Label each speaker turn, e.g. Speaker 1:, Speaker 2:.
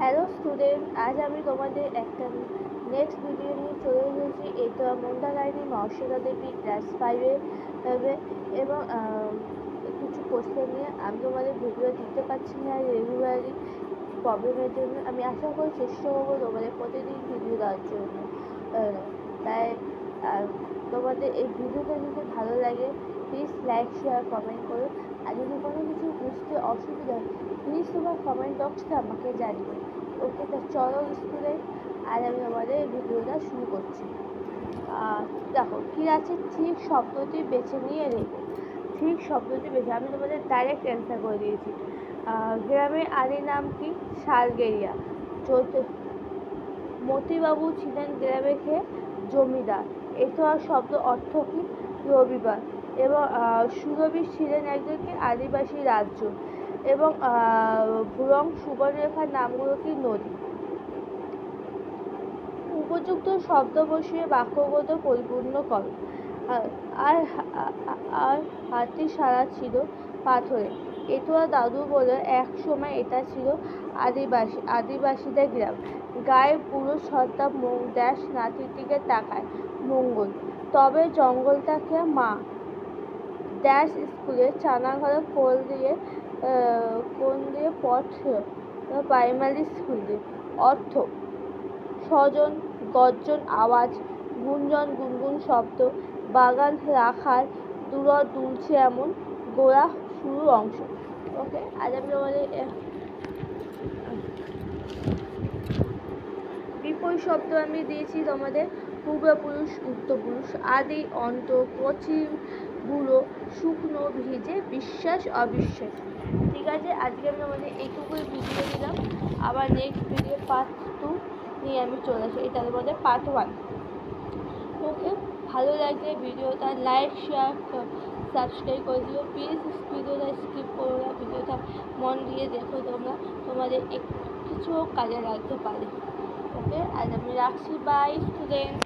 Speaker 1: Hello student, আজ আমি তোমাদের একটা নেক্সট ভিডিও নিয়ে চলে এসেছি। এটা মন্দারাইনি মহেশ্বরা দেবী ক্লাস 5-এ এবং কিছু কোশ্চেন নিয়ে আমি তোমাদের ভিডিও দিতে পারছি না রেগুলারলি প্রবলেমের জন্য। আমি আশা করি চেষ্টা করবো তোমাদের প্রতিদিন ভিডিও দেওয়ার জন্য। তাই তোমাদের এই ভিডিওটা যদি ভালো লাগে প্লিজ লাইক শেয়ার কমেন্ট করো। আর যদি কোনো কিছু বুঝতে অসুবিধা হয় প্লিজ তোমার কমেন্ট বক্সে আমাকে জানিও। ওকে, তো চলো স্টুডেন্ট, আজ আমি তোমাদের ভিডিওটা শুরু করছি। দেখো কি আছে, ঠিক শব্দটি বেছে নিয়ে রেখো। ঠিক শব্দটি বেছে, আমি তোমাদের ডাইরেক্ট অ্যান্সার করে দিয়েছি। গ্রামের আদি নাম কি? সালগেরিয়া। মতিবাবু ছিলেন গ্রামে জমিদার। এছাড়া শব্দ অর্থ কি? রবিবার। এবং সুরবি ছিলেন একজন কি? আদিবাসী রাজ্য। এবং ভুরং সুবর্ণরেখার নামগুলো কি? নদী। উপযুক্ত শব্দ বসিয়ে বাক্যগত পরিপূর্ণ করো। আর আর হাতি সারা ছিল পাথরে। এটোয়া দাদু বলে এক সময় এটা ছিল আদিবাসীদের গ্রাম। গায়ে পুরুষ হত্যা ড্যাশ নাতির দিকে তাকায় মঙ্গল। তবে জঙ্গলটাকে মা ড্যাশ স্কুলে চানাঘরে কোন দিয়ে পথ প্রাইমারি স্কুল দিয়ে। অর্থ স্বজন, গর্জন, আওয়াজ, গুঞ্জন, গুনগুন শব্দ, বাগান রাখার, দুলছে এমন, গোড়া শুরুর অংশ। ওকে, আজ আমি তোমাদের বিপরীত শব্দ আমি দিয়েছি তোমাদের। পূর্বপুরুষ, উত্তরপুরুষ, আদি, অন্ত, কচি, বুড়ো, শুকনো, ভিজে, বিশ্বাস, অবিশ্বাস। ঠিক আছে, আজকে আমি তোমাদের এইটুকুই ভিডিও দিলাম। আবার নেক্সট ভিডিও পার্ট 2 নিয়ে আমি চলে আসি। এটা তোমাদের পার্ট 1। ওকে, ভালো লাগলে ভিডিওটা লাইক শেয়ার সাবস্ক্রাইব করে দিও প্লিজ। ভিডিওটা স্কিপ করো না, ভিডিওটা মন দিয়ে দেখো, তোমাদের কিছু কাজে লাগতে পারে। ওকে, আজ আমি রাখছি। Bye student.